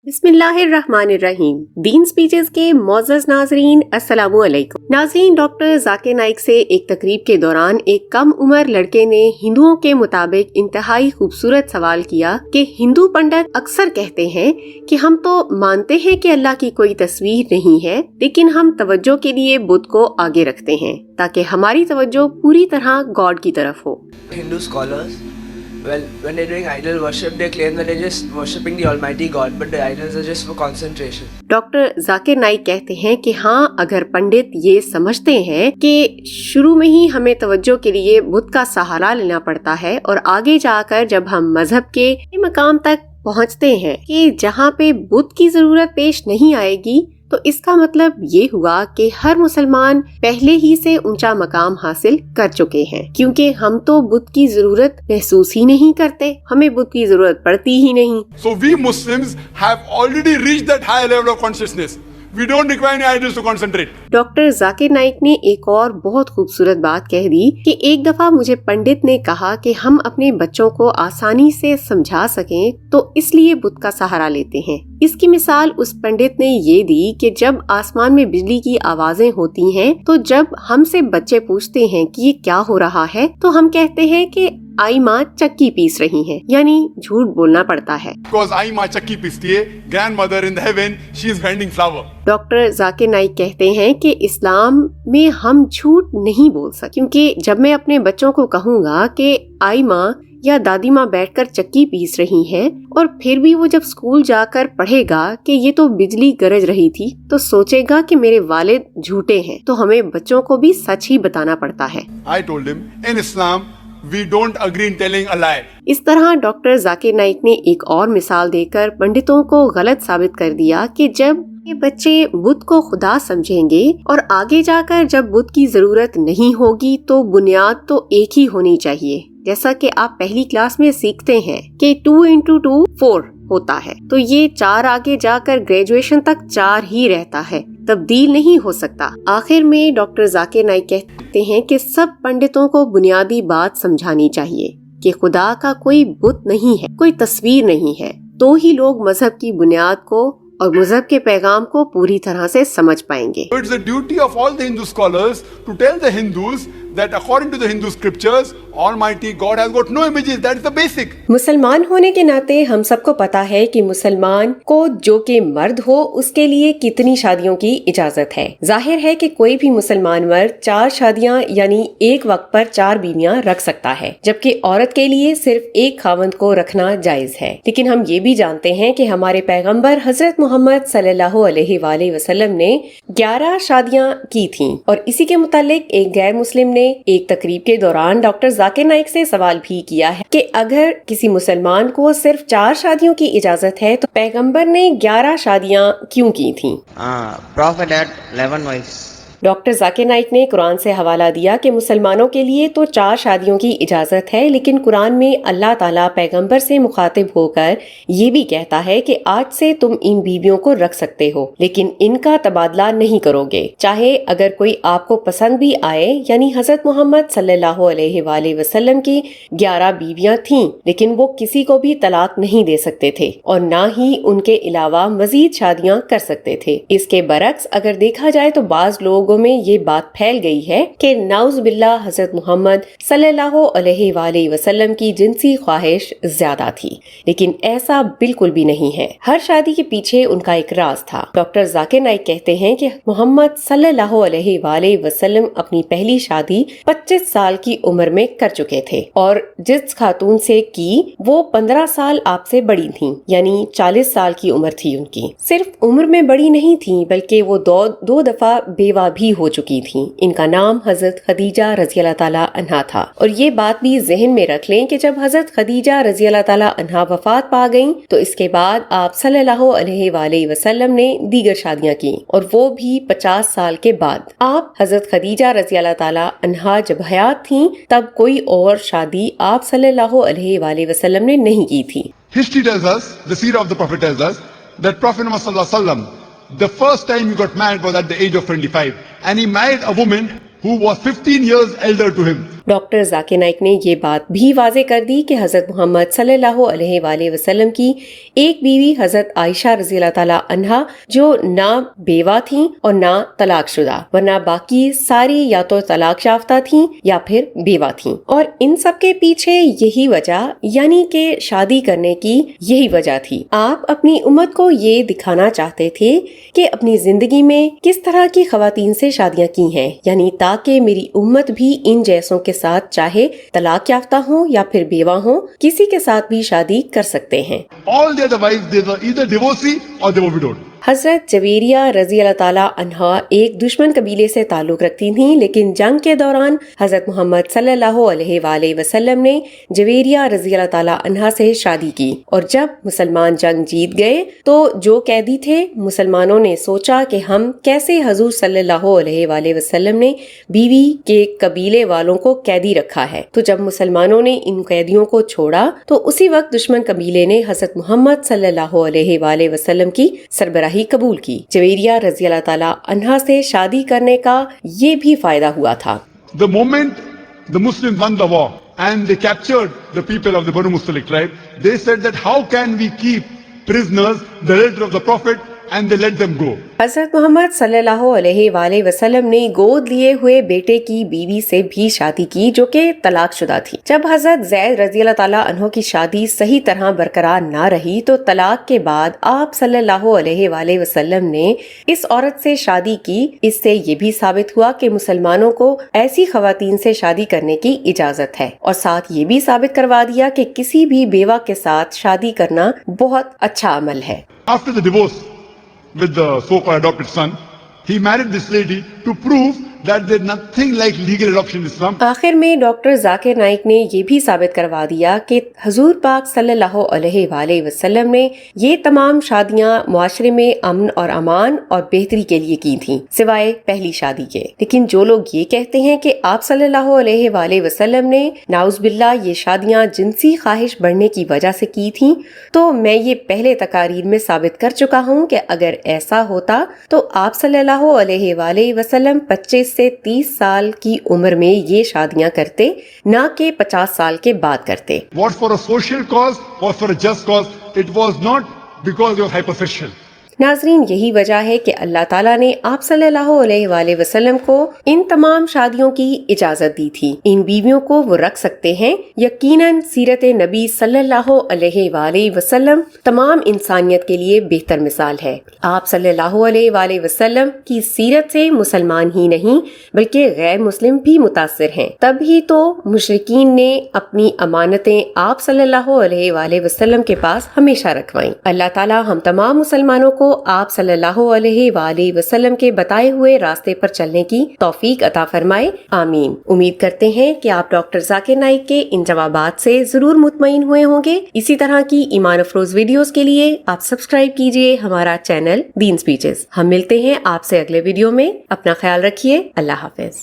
بسم اللہ الرحمن الرحیم۔ دین سپیچز کے معزز ناظرین السلام علیکم۔ ناظرین، ڈاکٹر ذاکر نائک سے ایک تقریب کے دوران ایک کم عمر لڑکے نے ہندوؤں کے مطابق انتہائی خوبصورت سوال کیا کہ ہندو پنڈت اکثر کہتے ہیں کہ ہم تو مانتے ہیں کہ اللہ کی کوئی تصویر نہیں ہے، لیکن ہم توجہ کے لیے بدھ کو آگے رکھتے ہیں تاکہ ہماری توجہ پوری طرح گاڈ کی طرف ہو۔ Hindu scholars, well, when they're doing idol worship, they claim that they're just worshipping the Almighty God, but the idols are just for concentration. Doctor Zakir Naik کہتے ہیں کہ ہاں، اگر پنڈت یہ سمجھتے ہیں کہ شروع میں ہی ہمیں توجہ کے لیے بدھ کا سہارا لینا پڑتا ہے اور آگے جا کر جب ہم مذہب کے مقام تک پہنچتے ہیں کہ جہاں پہ بدھ کی ضرورت پیش نہیں آئے گی، تو اس کا مطلب یہ ہوا کہ ہر مسلمان پہلے ہی سے اونچا مقام حاصل کر چکے ہیں، کیونکہ ہم تو بدھ کی ضرورت محسوس ہی نہیں کرتے، ہمیں بدھ کی ضرورت پڑتی ہی نہیں۔ So we Muslims have already reached that higher level of consciousness. We don't require any idols to concentrate. Doctor Zakir Naik نے ایک اور بہت خوبصورت بات کہہ دی کہ ایک دفعہ مجھے پنڈت نے کہا کہ ہم اپنے بچوں کو آسانی سے سمجھا سکیں تو اس لیے بدھ کا سہارا لیتے ہیں۔ اس کی مثال اس پنڈت نے یہ دی کہ جب آسمان میں بجلی کی آوازیں ہوتی ہیں تو جب ہم سے بچے پوچھتے ہیں کہ یہ کیا ہو رہا ہے تو ہم کہتے ہیں کہ آئی ماں چکی پیس رہی ہیں، یعنی جھوٹ بولنا پڑتا ہے۔ Because I ma chakki pisti hai, grandmother in the heaven, she is grinding flour. Doctor Zakir Naik کہتے ہیں کہ اسلام میں ہم جھوٹ نہیں بول سکتے، کیونکہ جب میں اپنے بچوں کو کہوں گا کہ آئی ماں یا دادی ماں بیٹھ کر چکی پیس رہی ہیں اور پھر بھی وہ جب اسکول جا کر پڑھے گا کہ یہ تو بجلی گرج رہی تھی تو سوچے گا کہ میرے والد جھوٹے ہیں، تو ہمیں بچوں کو بھی سچ ہی بتانا پڑتا ہے۔ I told him, in Islam, we don't agree in telling a lie. اس طرح ڈاکٹر ذاکر نائک نے ایک اور مثال دے کر پنڈتوں کو غلط ثابت کر دیا کہ جب یہ بچے بدھ کو خدا سمجھیں گے اور آگے جا کر جب بدھ کی ضرورت نہیں ہوگی تو بنیاد تو ایک ہی ہونی چاہیے، جیسا کہ آپ پہلی کلاس میں سیکھتے ہیں کہ 2 × 2 4 ہوتا ہے، تو یہ 4 آگے جا کر گریجویشن تک 4 ہی رہتا ہے، تبدیل نہیں ہو سکتا۔ آخر میں ڈاکٹر ذاکر نائک کہتے ہیں کہ سب پنڈتوں کو بنیادی بات سمجھانی چاہیے کہ خدا کا کوئی بت نہیں ہے، کوئی تصویر نہیں ہے، تو ہی لوگ مذہب کی بنیاد کو اور مذہب کے پیغام کو پوری طرح سے سمجھ پائیں گے۔ So it's the duty of all the Hindu scholars to tell the Hindus that according to the Hindu scriptures, Almighty God has got no images. That is the basic. مسلمان ہونے کے ناطے ہم سب کو پتا ہے کہ مسلمان کو جو کہ مرد ہو اس کے لیے کتنی شادیوں کی اجازت ہے۔ ظاہر ہے کہ کوئی بھی مسلمان مرد 4 شادیاں یعنی ایک وقت پر 4 بیویاں رکھ سکتا ہے، جبکہ عورت کے لیے صرف ایک خاوند کو رکھنا جائز ہے۔ لیکن ہم یہ بھی جانتے ہیں کہ ہمارے پیغمبر حضرت محمد صلی اللہ علیہ وآلہ وسلم نے 11 شادیاں کی تھیں، اور اسی کے متعلق ایک غیر مسلم نے ایک تقریب کے دوران ڈاکٹر ذاکر نائک سے سوال بھی کیا ہے کہ اگر کسی مسلمان کو صرف 4 شادیوں کی اجازت ہے تو پیغمبر نے 11 شادیاں کیوں کی تھیں؟ Prophet had 11 wives. Doctor Zakir Naik نے قرآن سے حوالہ دیا کہ مسلمانوں کے لیے تو 4 شادیوں کی اجازت ہے، لیکن قرآن میں اللہ تعالیٰ پیغمبر سے مخاطب ہو کر یہ بھی کہتا ہے کہ آج سے تم ان بیویوں کو رکھ سکتے ہو، لیکن ان کا تبادلہ نہیں کرو گے، چاہے اگر کوئی آپ کو پسند بھی آئے۔ یعنی حضرت محمد صلی اللہ علیہ وآلہ وسلم کی 11 بیویاں تھیں، لیکن وہ کسی کو بھی طلاق نہیں دے سکتے تھے اور نہ ہی ان کے علاوہ مزید شادیاں کر سکتے تھے۔ اس کے برعکس اگر دیکھا جائے تو بعض لوگوں میں یہ بات پھیل گئی ہے کہ نعوذ باللہ حضرت محمد صلی اللہ علیہ وآلہ وسلم کی جنسی خواہش زیادہ تھی، لیکن ایسا بالکل بھی نہیں ہے۔ ہر شادی کے پیچھے ان کا ایک راز تھا۔ ڈاکٹر ذاکر نائک کہتے ہیں کہ محمد صلی اللہ علیہ وآلہ وسلم اپنی پہلی شادی 25 سال کی عمر میں کر چکے تھے، اور جس خاتون سے کی وہ 15 سال آپ سے بڑی تھیں، یعنی 40 سال کی عمر تھی ان کی۔ صرف عمر میں بڑی نہیں تھیں بلکہ وہ دو دفعہ بیوہ بھی ہو چکی تھیں۔ ان کا نام حضرت خدیجہ رضی اللہ تعالیٰ عنہا تھا، اور یہ بات بھی ذہن میں رکھ لیں کہ جب حضرت خدیجہ رضی اللہ تعالیٰ عنہا وفات پا گئیں تو اس کے بعد آپ صلی اللہ علیہ وآلہ وسلم نے دیگر شادیاں کی، اور وہ بھی 50 سال کے بعد۔ آپ حضرت خدیجہ رضی اللہ تعالیٰ عنہا جب حیات تھیں تب کوئی اور شادی آپ صلی اللہ علیہ وآلہ وسلم نے نہیں کی تھی۔ History tells us, the seerah of the Prophet tells us, that Prophet Muhammad sallallahu alaihi wasallam, the first time he got married was at the age of 25, and he married a woman who was 15 years elder to him. Doctor Zakir Naik نے یہ بات بھی واضح کر دی کہ حضرت محمد صلی اللہ علیہ وآلہ وسلم کی ایک بیوی حضرت عائشہ رضی اللہ تعالی عنہا جو نہ بیوہ تھیں اور نہ طلاق شدہ، ورنہ باقی ساری یا تو طلاق یافتہ تھیں یا پھر بیوہ تھیں، اور ان سب کے پیچھے یہی وجہ یعنی کہ شادی کرنے کی یہی وجہ تھی۔ آپ اپنی امت کو یہ دکھانا چاہتے تھے کہ اپنی زندگی میں کس طرح کی خواتین سے شادیاں کی ہیں، یعنی تاکہ میری امت بھی ان جیسوں کے ساتھ چاہے طلاق یافتہ ہوں یا پھر بیوہ ہوں کسی کے ساتھ بھی شادی کر سکتے ہیں۔ All the other wives, they were either divorcee or they were widowed. حضرت جویریہ رضی اللہ تعالیٰ عنہا ایک دشمن قبیلے سے تعلق رکھتی تھیں، لیکن جنگ کے دوران حضرت محمد صلی اللہ علیہ وآلہ وسلم نے جویریہ رضی اللہ تعالیٰ عنہا سے شادی کی، اور جب مسلمان جنگ جیت گئے تو جو قیدی تھے مسلمانوں نے سوچا کہ ہم کیسے حضور صلی اللہ علیہ وآلہ وسلم نے بیوی کے قبیلے والوں کو قیدی رکھا ہے، تو جب مسلمانوں نے ان قیدیوں کو چھوڑا تو اسی وقت دشمن قبیلے نے حضرت محمد صلی اللہ علیہ وآلہ وسلم کی سربراہی قبول کی۔ جویریہ رضی اللہ تعالی عنہا سے شادی کرنے کا یہ بھی فائدہ ہوا تھا۔ The moment the Muslims won the war and they captured the people of the Banu Mustalik tribe, they said that how can we keep prisoners the relatives of the Prophet, and they let them go. حضرت محمد صلی اللہ علیہ وآلہ وسلم نے گود لیے ہوئے بیٹے کی بیوی سے بھی شادی کی جو کہ طلاق شدہ تھی۔ جب حضرت زید رضی اللہ تعالیٰ عنہ کی شادی صحیح طرح برقرار نہ رہی تو طلاق کے بعد آپ صلی اللہ علیہ وآلہ وسلم نے اس عورت سے شادی کی۔ اس سے یہ بھی ثابت ہوا کہ مسلمانوں کو ایسی خواتین سے شادی کرنے کی اجازت ہے، اور ساتھ یہ بھی ثابت کروا دیا کہ کسی بھی بیوہ کے ساتھ شادی کرنا بہت اچھا عمل ہے۔ After the divorce with the so-called adopted son, he married this lady to prove that there's nothing like legal adoption in Islam. آخر میں ڈاکٹر ذاکر نائک نے یہ بھی ثابت کروا دیا کہ حضور پاک صلی اللہ علیہ وآلہ وسلم نے یہ تمام شادیاں معاشرے میں امن اور امان اور بہتری کے لیے کی تھیں سوائے پہلی شادی کے۔ لیکن جو لوگ یہ کہتے ہیں کہ آپ صلی اللہ علیہ وآلہ وسلم نے نعوذ باللہ یہ شادیاں جنسی خواہش بڑھنے کی وجہ سے کی تھیں، تو میں یہ پہلے تقاریر میں ثابت کر چکا ہوں کہ اگر ایسا ہوتا تو آپ صلی اللہ علیہ وآلہ وسلم 25 سے 30 سال کی عمر میں یہ شادیاں کرتے، نہ کہ 50 سال کے بعد کرتے۔ Was for a social cause, was for a just cause. It was not because they were hypersexual. ناظرین، یہی وجہ ہے کہ اللہ تعالیٰ نے آپ صلی اللہ علیہ وآلہ وسلم کو ان تمام شادیوں کی اجازت دی تھی۔ ان بیویوں کو وہ رکھ سکتے ہیں۔ یقیناً سیرت نبی صلی اللہ علیہ وآلہ وسلم تمام انسانیت کے لیے بہتر مثال ہے۔ آپ صلی اللہ علیہ وآلہ وسلم کی سیرت سے مسلمان ہی نہیں بلکہ غیر مسلم بھی متاثر ہیں، تب ہی تو مشرکین نے اپنی امانتیں آپ صلی اللہ علیہ وآلہ وسلم کے پاس ہمیشہ رکھوائیں۔ اللہ تعالیٰ ہم تمام مسلمانوں کو آپ صلی اللہ علیہ وآلہ وسلم کے بتائے ہوئے راستے پر چلنے کی توفیق عطا فرمائے، آمین۔ امید کرتے ہیں کہ آپ ڈاکٹر ذاکر نائک کے ان جوابات سے ضرور مطمئن ہوئے ہوں گے۔ اسی طرح کی ایمان افروز ویڈیوز کے لیے آپ سبسکرائب کیجئے ہمارا چینل دین سپیچز۔ ہم ملتے ہیں آپ سے اگلے ویڈیو میں۔ اپنا خیال رکھیے۔ اللہ حافظ۔